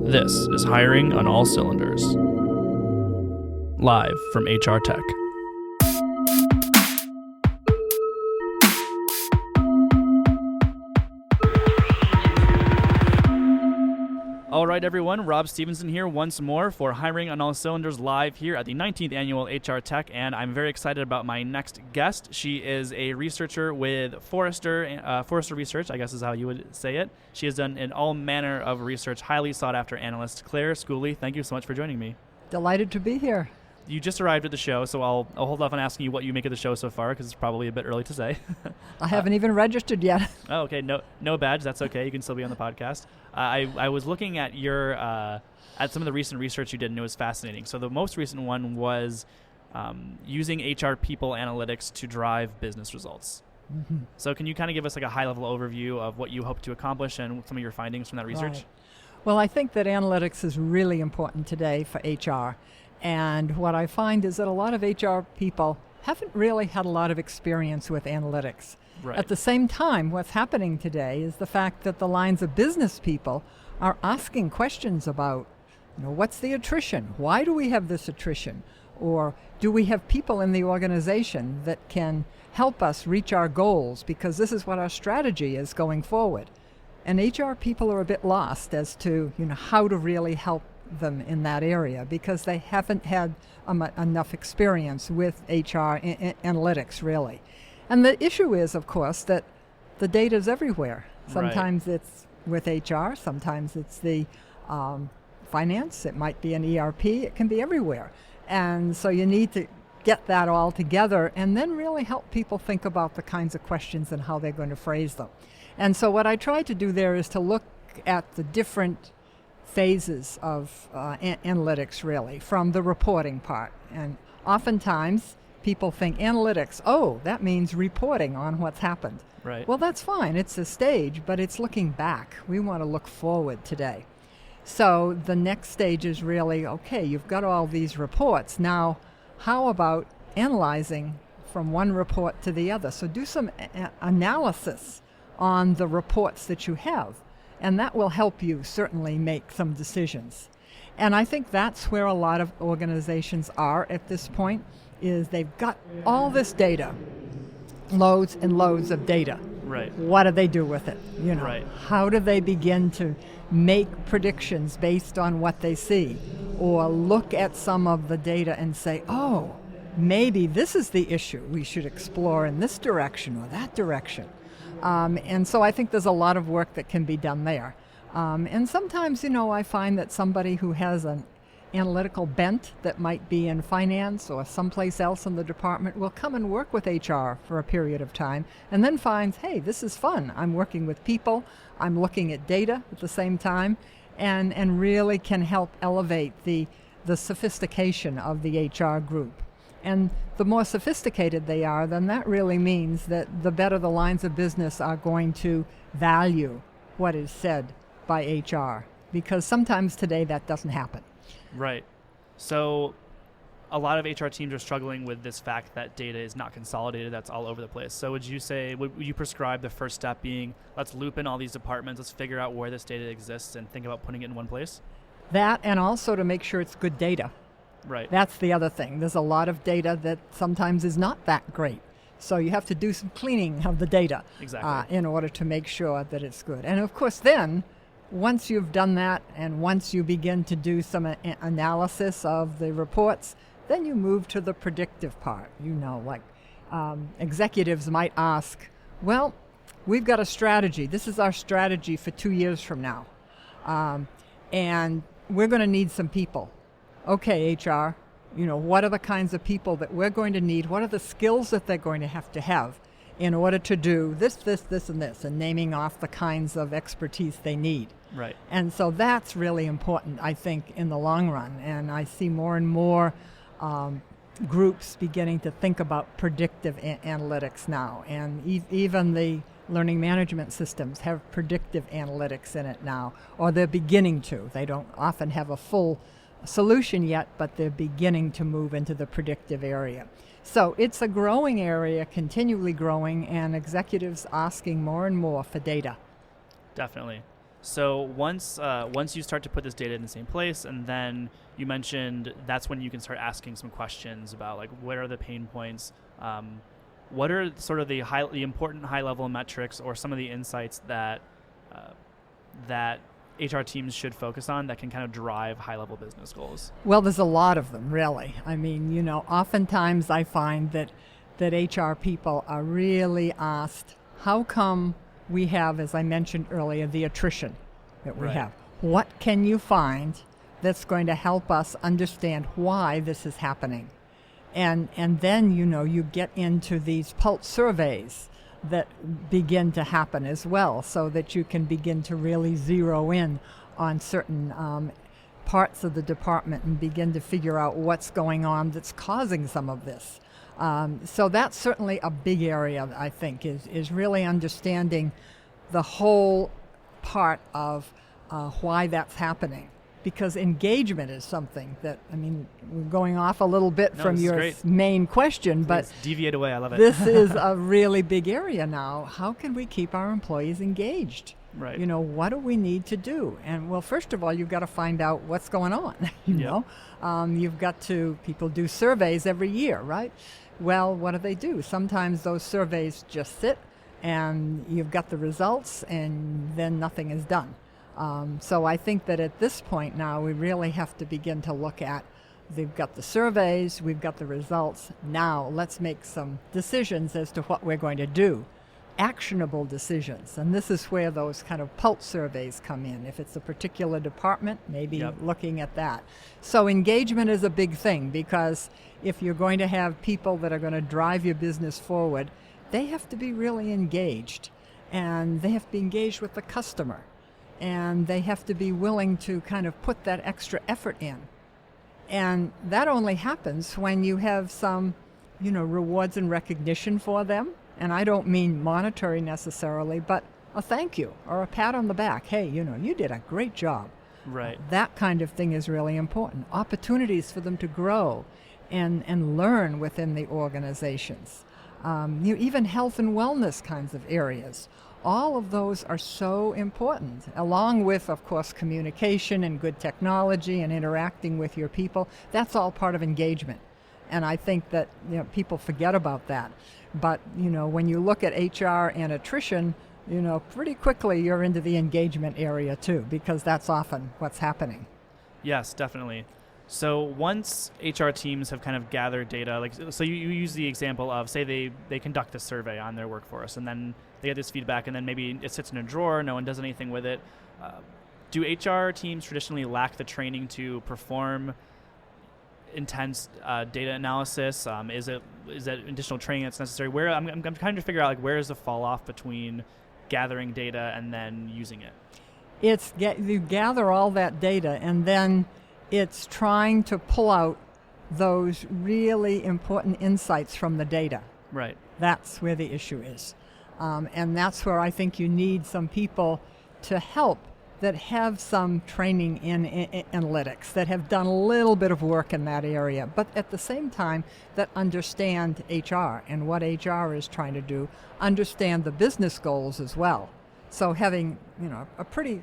This is Hiring on All Cylinders, live from HR Tech. All right, everyone, Rob Stevenson here once more for Hiring on All Cylinders live here at the 19th Annual HR Tech, and I'm very excited about my next guest. She is a researcher with Forrester, Forrester Research, I guess is how you would say it. She has done all manner of research, highly sought-after analyst. Claire Schooley, thank you so much for joining me. Delighted to be here. You just arrived at the show, so I'll hold off on asking you what you make of the show so far, because it's probably a bit early to say. I haven't even registered yet. Oh, okay. No badge. That's okay. You can still be on the podcast. I was looking at your at some of the recent research you did, and it was fascinating. So the most recent one was using HR people analytics to drive business results. Mm-hmm. So can you kind of give us like a high-level overview of what you hope to accomplish and some of your findings from that research? Right. Well, I think that analytics is really important today for HR. And what I find is that a lot of HR people haven't really had a lot of experience with analytics. Right. At the same time, what's happening today is the fact that the lines of business people are asking questions about, what's the attrition? Why do we have this attrition? Or do we have people in the organization that can help us reach our goals, because this is what our strategy is going forward? And HR people are a bit lost as to, how to really help them in that area, because they haven't had enough experience with HR analytics, really. And the issue is, of course, that the data is everywhere. Sometimes it's with HR, sometimes it's the finance, it might be an ERP, it can be everywhere. And so you need to get that all together and then really help people think about the kinds of questions and how they're going to phrase them. And so what I tried to do there is to look at the different phases of analytics, really, from the reporting part. And oftentimes people think analytics, that means reporting on what's happened. Right. Well, that's fine. It's a stage, but it's looking back. We want to look forward today. So the next stage is really, okay, you've got all these reports. Now, how about analyzing from one report to the other? So do some analysis on the reports that you have. And that will help you certainly make some decisions. And I think that's where a lot of organizations are at this point, is they've got all this data, loads and loads of data. Right. What do they do with it? Right. How do they begin to make predictions based on what they see? Or look at some of the data and say, maybe this is the issue we should explore in this direction or that direction. And so I think there's a lot of work that can be done there. And sometimes, I find that somebody who has an analytical bent that might be in finance or someplace else in the department will come and work with HR for a period of time and then finds, hey, this is fun. I'm working with people. I'm looking at data at the same time and really can help elevate the sophistication of the HR group. And the more sophisticated they are, then that really means that the better the lines of business are going to value what is said by HR, because sometimes today that doesn't happen. Right. So a lot of HR teams are struggling with this fact that data is not consolidated, that's all over the place. So would you prescribe the first step being, let's loop in all these departments, let's figure out where this data exists and think about putting it in one place? That, and also to make sure it's good data. Right. That's the other thing. There's a lot of data that sometimes is not that great. So you have to do some cleaning of the data. Exactly. In order to make sure that it's good. And of course then, once you've done that and once you begin to do some analysis of the reports, then you move to the predictive part. Executives might ask, well, we've got a strategy. This is our strategy for 2 years from now. And we're going to need some people. Okay, HR, what are the kinds of people that we're going to need? What are the skills that they're going to have in order to do this, and this, and naming off the kinds of expertise they need. Right. And so that's really important, I think, in the long run. And I see more and more groups beginning to think about predictive analytics now. And even the learning management systems have predictive analytics in it now, or they're beginning to. They don't often have a full solution yet, but they're beginning to move into the predictive area. So it's a growing area, continually growing, and executives asking more and more for data. Definitely. So once you start to put this data in the same place, and then you mentioned that's when you can start asking some questions about like what are the pain points, what are sort of the important high level metrics or some of the insights that that HR teams should focus on that can kind of drive high level business goals? Well, there's a lot of them, really. I mean, oftentimes I find that HR people are really asked, how come we have, as I mentioned earlier, the attrition that we have? What can you find that's going to help us understand why this is happening? And then, you get into these pulse surveys that begin to happen as well, so that you can begin to really zero in on certain parts of the department and begin to figure out what's going on that's causing some of this. So that's certainly a big area, I think, is really understanding the whole part of why that's happening. Because engagement is something that, we're going off a little bit from your main question, but deviate away, I love it. This is a really big area now. How can we keep our employees engaged? Right. What do we need to do? And well, first of all, you've got to find out what's going on. You've got to, people do surveys every year, right? Well, what do? Sometimes those surveys just sit and you've got the results and then nothing is done. So I think that at this point now we really have to begin to look at, they've got the surveys, we've got the results, now let's make some decisions as to what we're going to do. Actionable decisions, and this is where those kind of pulse surveys come in. If it's a particular department, maybe looking at that. So engagement is a big thing, because if you're going to have people that are going to drive your business forward, they have to be really engaged, and they have to be engaged with the customer, and they have to be willing to kind of put that extra effort in. And that only happens when you have some, rewards and recognition for them. And I don't mean monetary necessarily, but a thank you or a pat on the back. Hey, you did a great job. Right. That kind of thing is really important. Opportunities for them to grow and learn within the organizations. Even health and wellness kinds of areas. All of those are so important, along with, of course, communication and good technology and interacting with your people. That's all part of engagement. And I think that people forget about that. But, when you look at HR and attrition, pretty quickly you're into the engagement area too, because that's often what's happening. Yes, definitely. So once HR teams have kind of gathered data, so you use the example of, say they conduct a survey on their workforce, and then they get this feedback, and then maybe it sits in a drawer, no one does anything with it. Do HR teams traditionally lack the training to perform intense data analysis? Is that additional training that's necessary? Where I'm trying to figure out where is the fall off between gathering data and then using it? You gather all that data, and then it's trying to pull out those really important insights from the data. Right. That's where the issue is. And that's where I think you need some people to help that have some training in analytics, that have done a little bit of work in that area, but at the same time that understand HR and what HR is trying to do, understand the business goals as well. So having, a pretty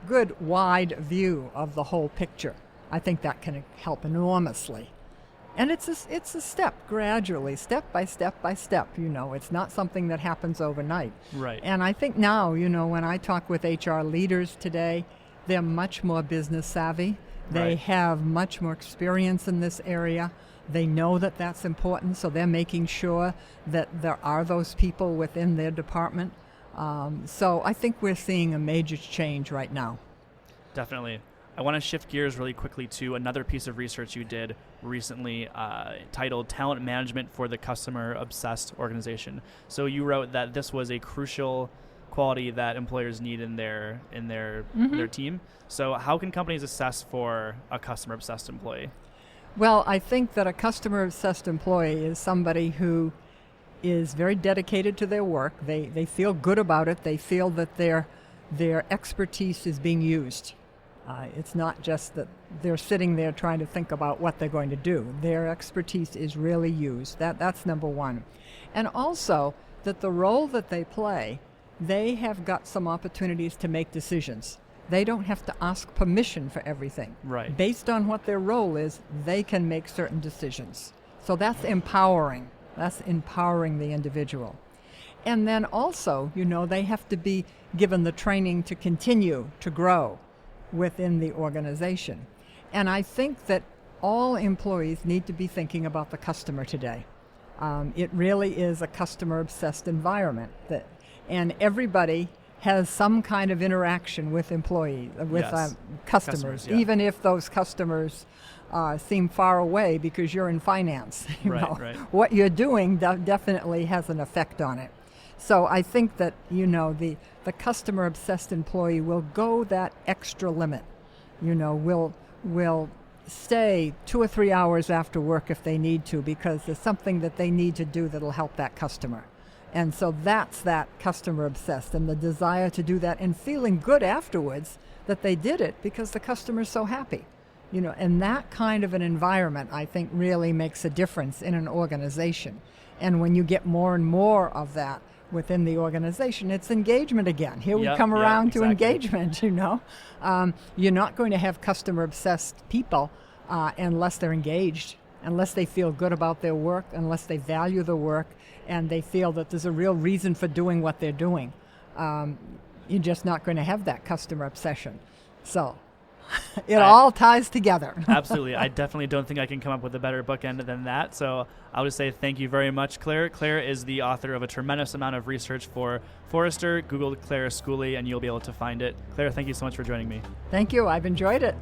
good wide view of the whole picture, I think that can help enormously. And it's a step, gradually, step by step by step. It's not something that happens overnight. Right. And I think now, when I talk with HR leaders today, they're much more business savvy. They have much more experience in this area. They know that that's important, so they're making sure that there are those people within their department. So I think we're seeing a major change right now. Definitely. I want to shift gears really quickly to another piece of research you did recently titled Talent Management for the Customer Obsessed Organization. So you wrote that this was a crucial quality that employers need in their team. So how can companies assess for a customer obsessed employee? Well, I think that a customer obsessed employee is somebody who is very dedicated to their work. They feel good about it. They feel that their expertise is being used. It's not just that they're sitting there trying to think about what they're going to do. Their expertise is really used. That's number one. And also that the role that they play they have got some opportunities to make decisions. They don't have to ask permission for everything. Right. Based on what their role is, they can make certain decisions. So that's empowering. That's empowering the individual. And then also, they have to be given the training to continue to grow within the organization. And I think that all employees need to be thinking about the customer today. It really is a customer-obsessed environment, and everybody has some kind of interaction with employees, with Yes. customers, Yeah. even if those customers seem far away because you're in finance. Right. What you're doing definitely has an effect on it. So I think that the customer-obsessed employee will go that extra limit. Will stay 2 or 3 hours after work if they need to, because there's something that they need to do that'll help that customer. And so that's that customer obsessed, and the desire to do that and feeling good afterwards that they did it because the customer's so happy. And that kind of an environment, I think, really makes a difference in an organization. And when you get more and more of that within the organization, it's engagement again. Here we come around to engagement, You're not going to have customer-obsessed people unless they're engaged, unless they feel good about their work, unless they value the work, and they feel that there's a real reason for doing what they're doing. You're just not going to have that customer obsession. So it all ties together. Absolutely. I definitely don't think I can come up with a better bookend than that. So I'll just say thank you very much, Claire. Claire is the author of a tremendous amount of research for Forrester. Google Claire Schooley, and you'll be able to find it. Claire, thank you so much for joining me. Thank you. I've enjoyed it.